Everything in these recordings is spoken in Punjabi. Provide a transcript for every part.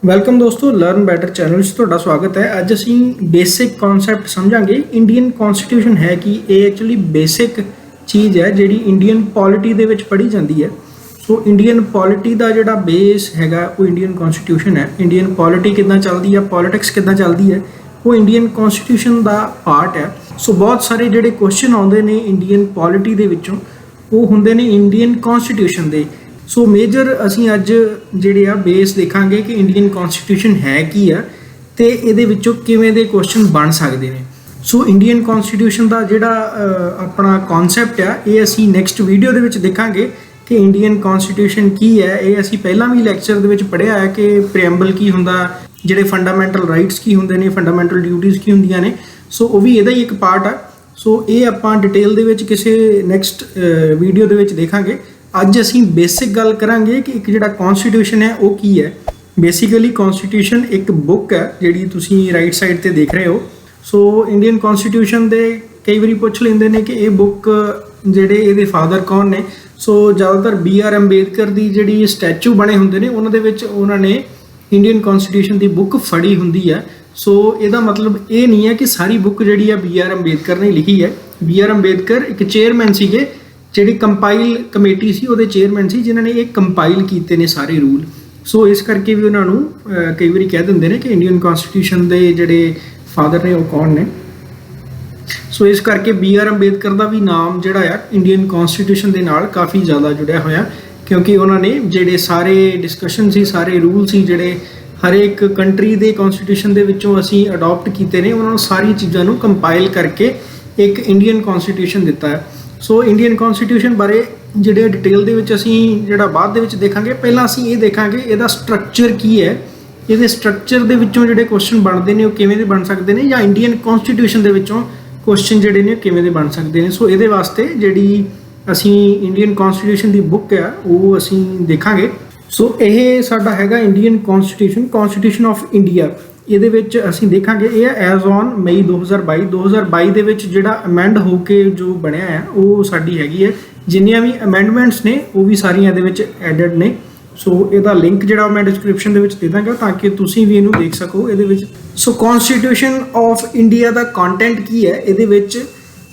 ਵੈਲਕਮ ਦੋਸਤੋ ਲਰਨ ਬੈਟਰ ਚੈਨਲ ਵਿੱਚ ਤੁਹਾਡਾ ਸਵਾਗਤ ਹੈ। ਅੱਜ ਅਸੀਂ ਬੇਸਿਕ ਕਨਸੈਪਟ ਸਮਝਾਂਗੇ। ਇੰਡੀਅਨ ਕਨਸਟੀਟਿਊਸ਼ਨ ਹੈ ਕਿ ਇਹ ਐਕਚੁਅਲੀ ਬੇਸਿਕ ਚੀਜ਼ ਹੈ ਜਿਹੜੀ ਇੰਡੀਅਨ ਪੋਲਿਟੀ ਦੇ ਵਿੱਚ ਪੜ੍ਹੀ ਜਾਂਦੀ ਹੈ। ਸੋ ਇੰਡੀਅਨ ਪੋਲਿਟੀ ਦਾ ਜਿਹੜਾ ਬੇਸ ਹੈਗਾ ਉਹ ਇੰਡੀਅਨ ਕਨਸਟੀਟਿਊਸ਼ਨ ਹੈ। ਇੰਡੀਅਨ ਪੋਲਿਟੀ ਕਿੱਦਾਂ ਚੱਲਦੀ ਹੈ, ਪੋਲਿਟਿਕਸ ਕਿੱਦਾਂ ਚੱਲਦੀ ਹੈ, ਉਹ ਇੰਡੀਅਨ ਕਨਸਟੀਟਿਊਸ਼ਨ ਦਾ ਪਾਰਟ ਹੈ। ਸੋ ਬਹੁਤ ਸਾਰੇ ਜਿਹੜੇ ਕੁਐਸਚਨ ਆਉਂਦੇ ਨੇ ਇੰਡੀਅਨ ਪੋਲਿਟੀ ਦੇ ਵਿੱਚੋਂ ਉਹ ਹੁੰਦੇ ਨੇ ਇੰਡੀਅਨ ਕਨਸਟੀਟਿਊਸ਼ਨ ਦੇ। ਸੋ ਮੇਜਰ ਅਸੀਂ ਅੱਜ ਜਿਹੜੇ ਆ ਬੇਸ ਦੇਖਾਂਗੇ ਕਿ ਇੰਡੀਅਨ ਕਨਸਟੀਟਿਊਸ਼ਨ ਹੈ ਕੀ ਆ ਤੇ ਇਹਦੇ ਵਿੱਚੋਂ ਕਿਵੇਂ ਦੇ ਕੁਐਸਚਨ ਬਣ ਸਕਦੇ ਨੇ। ਸੋ ਇੰਡੀਅਨ ਕਨਸਟੀਟਿਊਸ਼ਨ ਦਾ ਜਿਹੜਾ ਆਪਣਾ ਕਨਸੈਪਟ ਆ ਇਹ ਅਸੀਂ ਨੈਕਸਟ ਵੀਡੀਓ ਦੇ ਵਿੱਚ ਦੇਖਾਂਗੇ ਕਿ ਇੰਡੀਅਨ ਕਨਸਟੀਟਿਊਸ਼ਨ ਕੀ ਹੈ। ਇਹ ਅਸੀਂ ਪਹਿਲਾਂ ਵੀ ਲੈਕਚਰ ਦੇ ਵਿੱਚ ਪੜ੍ਹਿਆ ਹੈ ਕਿ ਪ੍ਰੀਐਮਬਲ ਕੀ ਹੁੰਦਾ, ਜਿਹੜੇ ਫੰਡਾਮੈਂਟਲ ਰਾਈਟਸ ਕੀ ਹੁੰਦੇ ਨੇ, ਫੰਡਾਮੈਂਟਲ ਡਿਊਟੀਜ਼ ਕੀ ਹੁੰਦੀਆਂ ਨੇ। ਸੋ ਉਹ ਵੀ ਇਹਦਾ ਹੀ ਇੱਕ ਪਾਰਟ ਆ। ਸੋ ਇਹ ਆਪਾਂ ਡਿਟੇਲ ਦੇ ਵਿੱਚ ਕਿਸੇ ਨੈਕਸਟ ਵੀਡੀਓ ਦੇ ਵਿੱਚ ਦੇਖਾਂਗੇ। ਅੱਜ ਅਸੀਂ ਬੇਸਿਕ ਗੱਲ ਕਰਾਂਗੇ ਕਿ ਇੱਕ ਜਿਹੜਾ ਕਨਸਟੀਟਿਊਸ਼ਨ ਹੈ ਉਹ ਕੀ ਹੈ। ਬੇਸਿਕਲੀ ਕਨਸਟੀਟਿਊਸ਼ਨ ਇੱਕ ਬੁੱਕ ਹੈ ਜਿਹੜੀ ਤੁਸੀਂ ਰਾਈਟ ਸਾਈਡ ਤੇ ਦੇਖ ਰਹੇ ਹੋ। ਸੋ ਇੰਡੀਅਨ ਕਨਸਟੀਟਿਊਸ਼ਨ ਦੇ ਕਈ ਵਾਰੀ ਪੁੱਛ ਲੈਂਦੇ ਨੇ ਕਿ ਇਹ ਬੁੱਕ ਜਿਹੜੇ ਇਹਦੇ ਫਾਦਰ ਕੌਣ ਨੇ। ਸੋ ਜ਼ਿਆਦਾਤਰ B.R. ਅੰਬੇਦਕਰ ਦੀ ਜਿਹੜੀ ਸਟੈਚੂ ਬਣੇ ਹੁੰਦੇ ਨੇ ਉਹਨਾਂ ਦੇ ਵਿੱਚ ਉਹਨਾਂ ਨੇ ਇੰਡੀਅਨ ਕਨਸਟੀਟਿਊਸ਼ਨ ਦੀ ਬੁੱਕ ਫੜੀ ਹੁੰਦੀ ਹੈ। ਸੋ ਇਹਦਾ ਮਤਲਬ ਇਹ ਨਹੀਂ ਹੈ ਕਿ ਸਾਰੀ ਬੁੱਕ ਜਿਹੜੀ ਆ B.R. ਅੰਬੇਦਕਰ ਨੇ ਲਿਖੀ ਹੈ। B.R. ਅੰਬੇਦਕਰ ਇੱਕ ਚੇਅਰਮੈਨ ਸੀਗੇ, ਜਿਹੜੀ ਕੰਪਾਈਲ ਕਮੇਟੀ ਸੀ ਉਹਦੇ ਚੇਅਰਮੈਨ ਸੀ ਜਿਨ੍ਹਾਂ ਨੇ ਇਹ ਕੰਪਾਈਲ ਕੀਤੇ ਨੇ ਸਾਰੇ ਰੂਲ। ਸੋ ਇਸ ਕਰਕੇ ਵੀ ਉਹਨਾਂ ਨੂੰ ਕਈ ਵਾਰੀ ਕਹਿ ਦਿੰਦੇ ਨੇ ਕਿ ਇੰਡੀਅਨ ਕਨਸਟੀਟਿਊਸ਼ਨ ਦੇ ਜਿਹੜੇ ਫਾਦਰ ਨੇ ਉਹ ਕੌਣ ਨੇ। ਸੋ ਇਸ ਕਰਕੇ B.R. ਅੰਬੇਦਕਰ ਦਾ ਵੀ ਨਾਮ ਜਿਹੜਾ ਆ ਇੰਡੀਅਨ ਕਨਸਟੀਟਿਊਸ਼ਨ ਦੇ ਨਾਲ ਕਾਫੀ ਜ਼ਿਆਦਾ ਜੁੜਿਆ ਹੋਇਆ, ਕਿਉਂਕਿ ਉਹਨਾਂ ਨੇ ਜਿਹੜੇ ਸਾਰੇ ਡਿਸਕਸ਼ਨ ਸੀ, ਸਾਰੇ ਰੂਲ ਸੀ ਜਿਹੜੇ ਹਰੇਕ ਕੰਟਰੀ ਦੇ ਕਨਸਟੀਟਿਊਸ਼ਨ ਦੇ ਵਿੱਚੋਂ ਅਸੀਂ ਅਡਾਪਟ ਕੀਤੇ ਨੇ, ਉਹਨਾਂ ਨੂੰ ਸਾਰੀ ਚੀਜ਼ਾਂ ਨੂੰ ਕੰਪਾਈਲ ਕਰਕੇ ਇੱਕ ਇੰਡੀਅਨ ਕਨਸਟੀਟਿਊਸ਼ਨ ਦਿੱਤਾ ਹੈ। ਸੋ ਇੰਡੀਅਨ ਕਨਸਟੀਟਿਊਸ਼ਨ ਬਾਰੇ ਜਿਹੜੇ ਡਿਟੇਲ ਦੇ ਵਿੱਚ ਅਸੀਂ ਜਿਹੜਾ ਬਾਅਦ ਦੇ ਵਿੱਚ ਦੇਖਾਂਗੇ। ਪਹਿਲਾਂ ਅਸੀਂ ਇਹ ਦੇਖਾਂਗੇ ਇਹਦਾ ਸਟਰਕਚਰ ਕੀ ਹੈ, ਇਹਦੇ ਸਟਰਕਚਰ ਦੇ ਵਿੱਚੋਂ ਜਿਹੜੇ ਕੁਐਸਚਨ ਬਣਦੇ ਨੇ ਉਹ ਕਿਵੇਂ ਦੇ ਬਣ ਸਕਦੇ ਨੇ, ਜਾਂ ਇੰਡੀਅਨ ਕਨਸਟੀਟਿਊਸ਼ਨ ਦੇ ਵਿੱਚੋਂ ਕੁਐਸਚਨ ਜਿਹੜੇ ਨੇ ਕਿਵੇਂ ਦੇ ਬਣ ਸਕਦੇ ਨੇ। ਸੋ ਇਹਦੇ ਵਾਸਤੇ ਜਿਹੜੀ ਅਸੀਂ ਇੰਡੀਅਨ ਕਨਸਟੀਟਿਊਸ਼ਨ ਦੀ ਬੁੱਕ ਆ ਉਹ ਅਸੀਂ ਦੇਖਾਂਗੇ। ਸੋ ਇਹ ਸਾਡਾ ਹੈਗਾ ਇੰਡੀਅਨ ਕਨਸਟੀਟਿਊਸ਼ਨ ਆਫ ਇੰਡੀਆ। ਇਹਦੇ ਵਿੱਚ ਅਸੀਂ ਦੇਖਾਂਗੇ ਇਹ ਐਜ਼ ਔਨ ਮਈ 2022 ਦੇ ਵਿੱਚ ਜਿਹੜਾ ਅਮੈਂਡ ਹੋ ਕੇ ਜੋ ਬਣਿਆ ਹੈ ਉਹ ਸਾਡੀ ਹੈਗੀ ਹੈ। ਜਿੰਨੀਆਂ ਵੀ ਅਮੈਂਡਮੈਂਟਸ ਨੇ ਉਹ ਵੀ ਸਾਰੀਆਂ ਇਹਦੇ ਵਿੱਚ ਐਡਡ ਨੇ। ਸੋ ਇਹਦਾ ਲਿੰਕ ਜਿਹੜਾ ਮੈਂ ਡਿਸਕ੍ਰਿਪਸ਼ਨ ਦੇ ਵਿੱਚ ਦੇ ਦਾਂਗਾ ਤਾਂ ਕਿ ਤੁਸੀਂ ਵੀ ਇਹਨੂੰ ਦੇਖ ਸਕੋ ਇਹਦੇ ਵਿੱਚ। ਸੋ ਕਨਸਟੀਟਿਊਸ਼ਨ ਆਫ ਇੰਡੀਆ ਦਾ ਕੰਟੈਂਟ ਕੀ ਹੈ, ਇਹਦੇ ਵਿੱਚ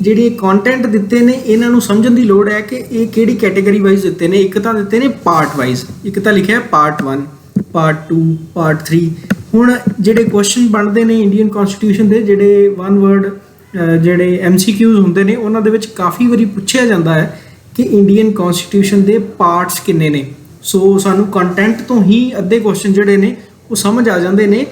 ਜਿਹੜੇ ਕੰਟੈਂਟ ਦਿੱਤੇ ਨੇ ਇਹਨਾਂ ਨੂੰ ਸਮਝਣ ਦੀ ਲੋੜ ਹੈ ਕਿ ਇਹ ਕਿਹੜੀ ਕੈਟਾਗਰੀ ਵਾਈਜ਼ ਦਿੱਤੇ ਨੇ। ਇੱਕ ਤਾਂ ਦਿੱਤੇ ਨੇ ਪਾਰਟ ਵਾਈਜ਼, ਇੱਕ ਤਾਂ ਲਿਖਿਆ ਪਾਰਟ 1, ਪਾਰਟ 2, ਪਾਰਟ 3। ਹੁਣ ਜਿਹੜੇ ਕੁਐਸਚਨ ਬਣਦੇ ਨੇ ਇੰਡੀਅਨ ਕਨਸਟੀਟਿਊਸ਼ਨ ਦੇ, ਜਿਹੜੇ ਵਨ ਵਰਡ ਜਿਹੜੇ MCQs ਹੁੰਦੇ ਨੇ, ਉਹਨਾਂ ਦੇ ਵਿੱਚ ਕਾਫੀ ਵਾਰੀ ਪੁੱਛਿਆ ਜਾਂਦਾ ਹੈ ਕਿ ਇੰਡੀਅਨ ਕਨਸਟੀਟਿਊਸ਼ਨ ਦੇ ਪਾਰਟਸ ਕਿੰਨੇ ਨੇ। ਸੋ ਸਾਨੂੰ ਕੰਟੈਂਟ ਤੋਂ ਹੀ ਅੱਧੇ ਕੁਐਸਚਨ ਜਿਹੜੇ ਨੇ ਉਹ ਸਮਝ ਆ ਜਾਂਦੇ ਨੇ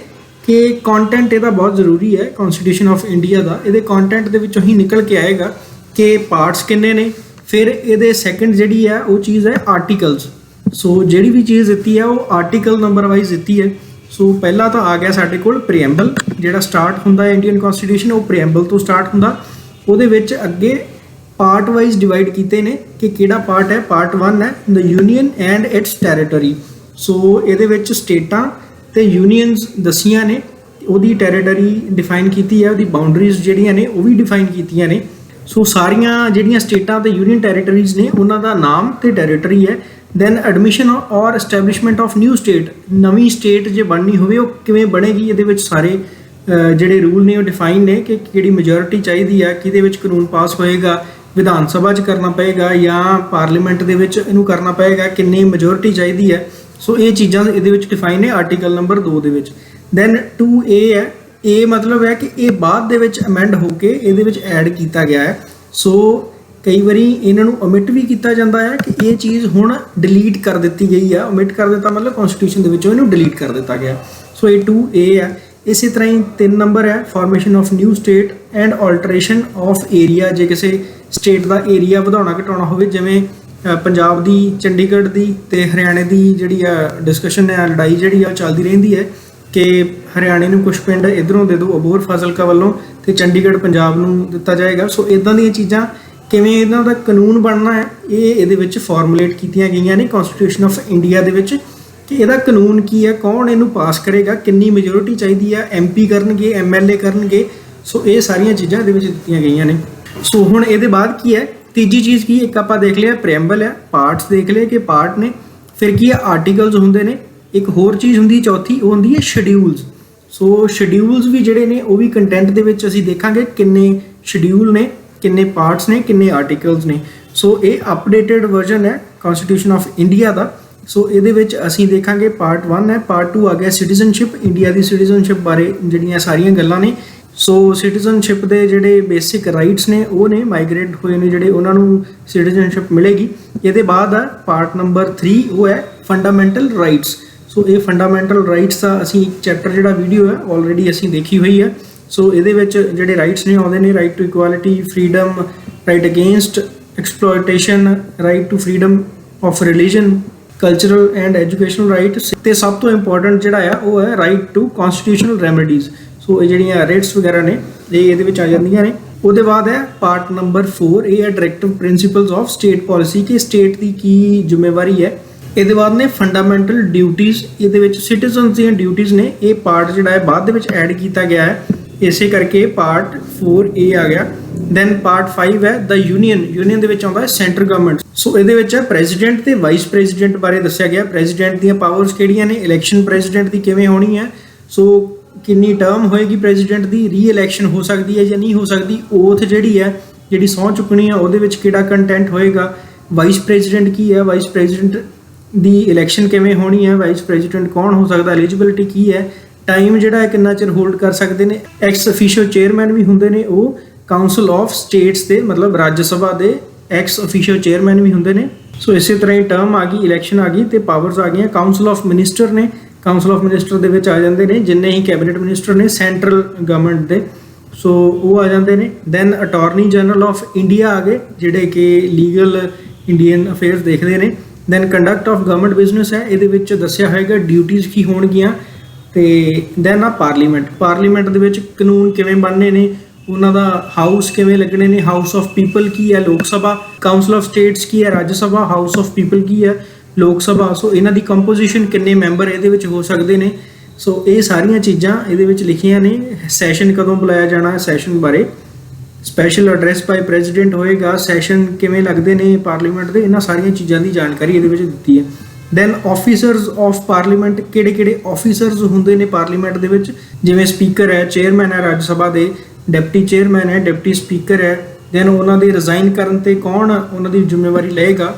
ਕਿ ਕੰਟੈਂਟ ਇਹਦਾ ਬਹੁਤ ਜ਼ਰੂਰੀ ਹੈ ਕਨਸਟੀਟਿਊਸ਼ਨ ਆਫ ਇੰਡੀਆ ਦਾ। ਇਹਦੇ ਕੰਟੈਂਟ ਦੇ ਵਿੱਚੋਂ ਹੀ ਨਿਕਲ ਕੇ ਆਏਗਾ ਕਿ ਪਾਰਟਸ ਕਿੰਨੇ ਨੇ। ਫਿਰ ਇਹਦੇ ਸੈਕੰਡ ਜਿਹੜੀ ਹੈ ਉਹ ਚੀਜ਼ ਹੈ ਆਰਟੀਕਲਸ। ਸੋ ਜਿਹੜੀ ਵੀ ਚੀਜ਼ ਦਿੱਤੀ ਹੈ ਉਹ ਆਰਟੀਕਲ ਨੰਬਰ ਵਾਈਜ਼ ਦਿੱਤੀ ਹੈ। ਸੋ ਪਹਿਲਾ ਤਾਂ ਆ ਗਿਆ ਸਾਡੇ ਕੋਲ ਪ੍ਰੀਐਮਬਲ, ਜਿਹੜਾ ਸਟਾਰਟ ਹੁੰਦਾ ਹੈ ਇੰਡੀਅਨ ਕਨਸਟੀਟਿਊਸ਼ਨ ਉਹ ਪ੍ਰੀਐਮਬਲ ਤੋਂ ਸਟਾਰਟ ਹੁੰਦਾ। ਉਹਦੇ ਵਿੱਚ ਅੱਗੇ ਪਾਰਟ ਵਾਈਜ਼ ਡਿਵਾਈਡ ਕੀਤੇ ਨੇ ਕਿ ਕਿਹੜਾ ਪਾਰਟ ਹੈ। ਪਾਰਟ 1 ਹੈ ਦ ਯੂਨੀਅਨ ਐਂਡ ਇਟਸ ਟੈਰੀਟਰੀ। ਸੋ ਇਹਦੇ ਵਿੱਚ ਸਟੇਟਾਂ ਤੇ ਯੂਨੀਅਨਸ ਦੱਸੀਆਂ ਨੇ, ਉਹਦੀ ਟੈਰੀਟਰੀ ਡਿਫਾਈਨ ਕੀਤੀ ਹੈ, ਉਹਦੀ ਬਾਉਂਡਰੀਜ਼ ਜਿਹੜੀਆਂ ਨੇ ਉਹ ਵੀ ਡਿਫਾਈਨ ਕੀਤੀਆਂ ਨੇ। ਸੋ ਸਾਰੀਆਂ ਜਿਹੜੀਆਂ ਸਟੇਟਾਂ ਤੇ ਯੂਨੀਅਨ ਟੈਰੀਟਰੀਜ਼ ਨੇ ਉਹਨਾਂ ਦਾ ਨਾਮ ਤੇ ਟੈਰੀਟਰੀ ਹੈ। ਦੈਨ ਐਡਮਿਸ਼ਨ ਔਰ ਐਸਟੈਬਲਿਸ਼ਮੈਂਟ ਆਫ ਨਿਊ ਸਟੇਟ, ਨਵੀਂ ਸਟੇਟ ਜੇ ਬਣਨੀ ਹੋਵੇ ਉਹ ਕਿਵੇਂ ਬਣੇਗੀ। ਇਹਦੇ ਵਿੱਚ ਸਾਰੇ ਜਿਹੜੇ ਰੂਲ ਨੇ ਉਹ ਡਿਫਾਈਨ ਨੇ ਕਿ ਕਿਹੜੀ ਮੈਜੋਰਿਟੀ ਚਾਹੀਦੀ ਹੈ, ਕਿਹਦੇ ਵਿੱਚ ਕਾਨੂੰਨ ਪਾਸ ਹੋਏਗਾ, ਵਿਧਾਨ ਸਭਾ 'ਚ ਕਰਨਾ ਪਏਗਾ ਜਾਂ ਪਾਰਲੀਮੈਂਟ ਦੇ ਵਿੱਚ ਇਹਨੂੰ ਕਰਨਾ ਪਏਗਾ, ਕਿੰਨੀ ਮੈਜੋਰਿਟੀ ਚਾਹੀਦੀ ਹੈ। ਸੋ ਇਹ ਚੀਜ਼ਾਂ ਇਹਦੇ ਵਿੱਚ ਡਿਫਾਈਨ ਹੈ ਆਰਟੀਕਲ ਨੰਬਰ 2 ਦੇ ਵਿੱਚ। ਦੈਨ 2A ਹੈ, ਇਹ ਮਤਲਬ ਹੈ ਕਿ ਇਹ ਬਾਅਦ ਦੇ ਵਿੱਚ ਅਮੈਂਡ ਹੋ ਕੇ ਇਹਦੇ ਵਿੱਚ ਐਡ ਕੀਤਾ ਗਿਆ ਹੈ। ਸੋ ਕਈ ਵਾਰੀ ਇਹਨਾਂ ਨੂੰ ਓਮਿਟ ਵੀ ਕੀਤਾ ਜਾਂਦਾ ਹੈ ਕਿ ਇਹ ਚੀਜ਼ ਹੁਣ ਡਿਲੀਟ ਕਰ ਦਿੱਤੀ ਗਈ ਆ। ਓਮਿਟ ਕਰ ਦਿੱਤਾ ਮਤਲਬ ਕਨਸਟੀਟਿਊਸ਼ਨ ਦੇ ਵਿੱਚੋਂ ਇਹਨੂੰ ਡਿਲੀਟ ਕਰ ਦਿੱਤਾ ਗਿਆ। ਸੋ ਇਹ 2A ਹੈ। ਇਸੇ ਤਰ੍ਹਾਂ ਹੀ 3 ਨੰਬਰ ਹੈ formation of new state and alteration of area. ਜੇ ਕਿਸੇ ਸਟੇਟ ਦਾ ਏਰੀਆ ਵਧਾਉਣਾ ਘਟਾਉਣਾ ਹੋਵੇ, ਜਿਵੇਂ ਪੰਜਾਬ ਦੀ, ਚੰਡੀਗੜ੍ਹ ਦੀ ਤੇ ਹਰਿਆਣੇ ਦੀ ਜਿਹੜੀ ਆ ਡਿਸਕਸ਼ਨ ਹੈ, ਲੜਾਈ ਜਿਹੜੀ ਆ ਚੱਲਦੀ ਰਹਿੰਦੀ ਹੈ ਕਿ ਹਰਿਆਣੇ ਨੂੰ ਕੁਝ ਪਿੰਡ ਇੱਧਰੋਂ ਦੇ ਦਿਓ ਅਬੋਹਰ ਫਾਜ਼ਿਲਕਾ ਵੱਲੋਂ ਤੇ ਚੰਡੀਗੜ੍ਹ ਪੰਜਾਬ ਨੂੰ ਦਿੱਤਾ ਜਾਏਗਾ। ਸੋ ਇਦਾਂ ਦੀਆਂ ਚੀਜ਼ਾਂ ਕਿਵੇਂ ਇਹਨਾਂ ਦਾ ਕਾਨੂੰਨ ਬਣਨਾ ਹੈ ਇਹ ਇਹਦੇ ਵਿੱਚ ਫਾਰਮੂਲੇਟ ਕੀਤੀਆਂ ਗਈਆਂ ਨੇ ਕਨਸਟੀਟਿਊਸ਼ਨ ਆਫ ਇੰਡੀਆ ਦੇ ਵਿੱਚ ਕਿ ਇਹਦਾ ਕਾਨੂੰਨ ਕੀ ਹੈ, ਕੌਣ ਇਹਨੂੰ ਪਾਸ ਕਰੇਗਾ, ਕਿੰਨੀ ਮੈਜੋਰਿਟੀ ਚਾਹੀਦੀ ਹੈ, MP ਕਰਨਗੇ, MLA ਕਰਨਗੇ। ਸੋ ਇਹ ਸਾਰੀਆਂ ਚੀਜ਼ਾਂ ਇਹਦੇ ਵਿੱਚ ਦਿੱਤੀਆਂ ਗਈਆਂ ਨੇ। ਸੋ ਹੁਣ ਇਹਦੇ ਬਾਅਦ ਕੀ ਹੈ, ਤੀਜੀ ਚੀਜ਼ ਕੀ ਇੱਕ ਆਪਾਂ ਦੇਖ ਲਿਆ ਪ੍ਰੀਐਮਬਲ ਹੈ, ਪਾਰਟਸ ਦੇਖ ਲਏ ਕਿ ਪਾਰਟ ਨੇ। ਫਿਰ ਕੀ ਹੈ ਆਰਟੀਕਲਸ ਹੁੰਦੇ ਨੇ, ਇੱਕ ਹੋਰ ਚੀਜ਼ ਹੁੰਦੀ ਚੌਥੀ, ਉਹ ਹੁੰਦੀ ਹੈ ਸ਼ਡਿਊਲਸ। ਸੋ ਸ਼ਡਿਊਲਸ ਵੀ ਜਿਹੜੇ ਨੇ ਉਹ ਵੀ ਕੰਟੈਂਟ ਦੇ ਵਿੱਚ ਅਸੀਂ ਦੇਖਾਂਗੇ ਕਿੰਨੇ ਸ਼ਡਿਊਲ ਨੇ, ਕਿੰਨੇ ਪਾਰਟਸ ਨੇ, ਕਿੰਨੇ ਆਰਟੀਕਲਸ ਨੇ। ਸੋ ਇਹ ਅਪਡੇਟਡ ਵਰਜ਼ਨ ਹੈ ਕਨਸਟੀਟਿਊਸ਼ਨ ਆਫ ਇੰਡੀਆ ਦਾ। ਸੋ ਇਹਦੇ ਵਿੱਚ ਅਸੀਂ ਦੇਖਾਂਗੇ ਪਾਰਟ 1 ਹੈ, ਪਾਰਟ 2 ਆ ਗਿਆ ਸਿਟੀਜ਼ਨਸ਼ਿਪ, ਇੰਡੀਆ ਦੀ ਸਿਟੀਜ਼ਨਸ਼ਿਪ ਬਾਰੇ ਜਿਹੜੀਆਂ ਸਾਰੀਆਂ ਗੱਲਾਂ ਨੇ। ਸੋ ਸਿਟੀਜ਼ਨਸ਼ਿਪ ਦੇ ਜਿਹੜੇ ਬੇਸਿਕ ਰਾਈਟਸ ਨੇ ਉਹ ਨੇ, ਮਾਈਗ੍ਰੇਟ ਹੋਏ ਨੇ ਜਿਹੜੇ ਉਹਨਾਂ ਨੂੰ ਸਿਟੀਜ਼ਨਸ਼ਿਪ ਮਿਲੇਗੀ। ਇਹਦੇ ਬਾਅਦ ਆ ਪਾਰਟ ਨੰਬਰ 3, ਉਹ ਹੈ ਫੰਡਾਮੈਂਟਲ ਰਾਈਟਸ। ਸੋ ਇਹ ਫੰਡਾਮੈਂਟਲ ਰਾਈਟਸ ਦਾ ਅਸੀਂ ਇੱਕ ਚੈਪਟਰ ਜਿਹੜਾ ਵੀਡੀਓ ਹੈ ਆਲਰੇਡੀ ਅਸੀਂ ਦੇਖੀ ਹੋਈ ਹੈ। ਸੋ ਇਹਦੇ ਵਿੱਚ ਜਿਹੜੇ ਰਾਈਟਸ ਨੇ ਆਉਂਦੇ ਨੇ right to equality, freedom, right against exploitation, right to freedom of religion, cultural and educational rights, ਤੇ ਸਭ ਤੋਂ ਇੰਪੋਰਟੈਂਟ ਜਿਹੜਾ ਆ ਉਹ ਹੈ right to constitutional remedies. So ਇਹ ਜਿਹੜੀਆਂ ਰਾਈਟਸ ਵਗੈਰਾ ਨੇ ਇਹ ਇਹਦੇ ਵਿੱਚ ਆ ਜਾਂਦੀਆਂ ਨੇ। ਉਹਦੇ ਬਾਅਦ ਹੈ ਪਾਰਟ ਨੰਬਰ 4, ਇਹ ਹੈ directive principals of state policy, ਕਿ ਸਟੇਟ ਦੀ ਕੀ ਜ਼ਿੰਮੇਵਾਰੀ ਹੈ। ਇਹਦੇ ਬਾਅਦ ਨੇ ਫੰਡਾਮੈਂਟਲ ਡਿਊਟੀਜ਼, ਇਹਦੇ ਵਿੱਚ ਸਿਟੀਜ਼ਨਸ ਦੀਆਂ ਡਿਊਟੀਜ਼ ਨੇ। ਇਹ ਪਾਰਟ ਜਿਹੜਾ ਹੈ ਬਾਅਦ ਦੇ ਵਿੱਚ ਐਡ ਕੀਤਾ ਗਿਆ ਹੈ, ਇਸੇ ਕਰਕੇ ਪਾਰਟ 4A ਆ ਗਿਆ। ਦੈਨ ਪਾਰਟ 5 ਹੈ ਦ ਯੂਨੀਅਨ, ਯੂਨੀਅਨ ਦੇ ਵਿੱਚ ਆਉਂਦਾ ਹੈ ਸੈਂਟਰ ਗਵਰਨਮੈਂਟ। ਸੋ ਇਹਦੇ ਵਿੱਚ ਹੈ ਪ੍ਰੈਜ਼ੀਡੈਂਟ ਤੇ ਵਾਈਸ ਪ੍ਰੈਜ਼ੀਡੈਂਟ ਬਾਰੇ ਦੱਸਿਆ ਗਿਆ। ਪ੍ਰੈਜ਼ੀਡੈਂਟ ਦੀਆਂ ਪਾਵਰਸ ਕਿਹੜੀਆਂ ਨੇ, ਇਲੈਕਸ਼ਨ ਪ੍ਰੈਜ਼ੀਡੈਂਟ ਦੀ ਕਿਵੇਂ ਹੋਣੀ ਹੈ, ਸੋ ਕਿੰਨੀ ਟਰਮ ਹੋਏਗੀ ਪ੍ਰੈਜ਼ੀਡੈਂਟ ਦੀ, ਰੀ ਇਲੈਕਸ਼ਨ ਹੋ ਸਕਦੀ ਹੈ ਜਾਂ ਨਹੀਂ ਹੋ ਸਕਦੀ, ਓਥ ਜਿਹੜੀ ਹੈ ਜਿਹੜੀ ਸਹੁੰ ਚੁੱਕਣੀ ਹੈ ਉਹਦੇ ਵਿੱਚ ਕਿਹੜਾ ਕੰਟੈਂਟ ਹੋਏਗਾ, ਵਾਈਸ ਪ੍ਰੈਜ਼ੀਡੈਂਟ ਕੀ ਹੈ, ਵਾਈਸ ਪ੍ਰੈਜ਼ੀਡੈਂਟ ਦੀ ਇਲੈਕਸ਼ਨ ਕਿਵੇਂ ਹੋਣੀ ਹੈ, ਵਾਈਸ ਪ੍ਰੈਜ਼ੀਡੈਂਟ ਕੌਣ ਹੋ ਸਕਦਾ, ਐਲੀਜੀਬਿਲਿਟੀ ਕੀ ਹੈ, ਟਾਈਮ ਜਿਹੜਾ ਹੈ ਕਿੰਨਾ ਚਿਰ ਹੋਲਡ ਕਰ ਸਕਦੇ ਨੇ। ਐਕਸ ਅਫੀਸ਼ੀਅਲ ਚੇਅਰਮੈਨ ਵੀ ਹੁੰਦੇ ਨੇ, ਉਹ ਕਾਉਂਸਲ ਆਫ ਸਟੇਟਸ ਦੇ ਮਤਲਬ ਰਾਜ ਸਭਾ ਦੇ ਐਕਸ ਅਫੀਸ਼ੀਅਲ ਚੇਅਰਮੈਨ ਵੀ ਹੁੰਦੇ ਨੇ। ਸੋ ਇਸੇ ਤਰ੍ਹਾਂ ਹੀ ਟਰਮ ਆ ਗਈ, ਇਲੈਕਸ਼ਨ ਆ ਗਈ ਤੇ ਪਾਵਰਸ ਆ ਗਈਆਂ। ਕਾਉਂਸਲ ਆਫ ਮਿਨਿਸਟਰ ਨੇ, ਕਾਉਂਸਲ ਆਫ ਮਿਨਿਸਟਰ ਦੇ ਵਿੱਚ ਆ ਜਾਂਦੇ ਨੇ ਜਿੰਨੇ ਹੀ ਕੈਬਨਿਟ ਮਿਨਿਸਟਰ ਨੇ ਸੈਂਟਰਲ ਗਵਰਨਮੈਂਟ ਦੇ, ਸੋ ਉਹ ਆ ਜਾਂਦੇ ਨੇ। Then attorney general of India ਆ ਗਏ ਜਿਹੜੇ ਕਿ ਲੀਗਲ ਇੰਡੀਅਨ ਅਫੇਅਰਸ ਦੇਖਦੇ ਨੇ। Then conduct of government business ਹੈ, ਇਹਦੇ ਵਿੱਚ ਦੱਸਿਆ ਹੋਏਗਾ ਡਿਊਟੀਜ਼ ਕੀ ਹੋਣਗੀਆਂ। ਤੇ ਦੈਨ ਆ ਪਾਰਲੀਮੈਂਟ, ਪਾਰਲੀਮੈਂਟ ਦੇ ਵਿੱਚ ਕਾਨੂੰਨ ਕਿਵੇਂ ਬਣਨੇ ਨੇ, ਉਹਨਾਂ ਦਾ ਹਾਊਸ ਕਿਵੇਂ ਲੱਗਣੇ ਨੇ, ਹਾਊਸ ਆਫ ਪੀਪਲ ਕੀ ਹੈ, ਲੋਕ ਸਭਾ, ਕਾਉਂਸਲ ਆਫ ਸਟੇਟਸ ਕੀ ਹੈ, ਰਾਜ ਸਭਾ, ਹਾਊਸ ਆਫ ਪੀਪਲ ਕੀ ਹੈ, ਲੋਕ ਸਭਾ। ਸੋ ਇਹਨਾਂ ਦੀ ਕੰਪੋਜੀਸ਼ਨ, ਕਿੰਨੇ ਮੈਂਬਰ ਇਹਦੇ ਵਿੱਚ ਹੋ ਸਕਦੇ ਨੇ। ਸੋ ਇਹ ਸਾਰੀਆਂ ਚੀਜ਼ਾਂ ਇਹਦੇ ਵਿੱਚ ਲਿਖੀਆਂ ਨੇ। ਸੈਸ਼ਨ ਕਦੋਂ ਬੁਲਾਇਆ ਜਾਣਾ ਹੈ, ਸੈਸ਼ਨ ਬਾਰੇ ਸਪੈਸ਼ਲ ਐਡਰੈਸ ਬਾਈ ਪ੍ਰੈਜ਼ੀਡੈਂਟ ਹੋਏਗਾ, ਸੈਸ਼ਨ ਕਿਵੇਂ ਲੱਗਦੇ ਨੇ ਪਾਰਲੀਮੈਂਟ ਦੇ, ਇਹਨਾਂ ਸਾਰੀਆਂ ਚੀਜ਼ਾਂ ਦੀ ਜਾਣਕਾਰੀ ਇਹਦੇ ਵਿੱਚ ਦਿੱਤੀ ਹੈ। ਦੈਨ ਆਫੀਸਰਸ ਆਫ ਪਾਰਲੀਮੈਂਟ, ਕਿਹੜੇ ਕਿਹੜੇ ਆਫੀਸਰਸ ਹੁੰਦੇ ਨੇ ਪਾਰਲੀਮੈਂਟ ਦੇ ਵਿੱਚ, ਜਿਵੇਂ ਸਪੀਕਰ ਹੈ, ਚੇਅਰਮੈਨ ਹੈ ਰਾਜ ਸਭਾ ਦੇ, ਡਿਪਟੀ ਚੇਅਰਮੈਨ ਹੈ, ਡਿਪਟੀ ਸਪੀਕਰ ਹੈ। ਦੈਨ ਉਹਨਾਂ ਦੇ ਰਿਜ਼ਾਈਨ ਕਰਨ ਤੇ ਕੌਣ ਉਹਨਾਂ ਦੀ ਜ਼ਿੰਮੇਵਾਰੀ ਲਏਗਾ।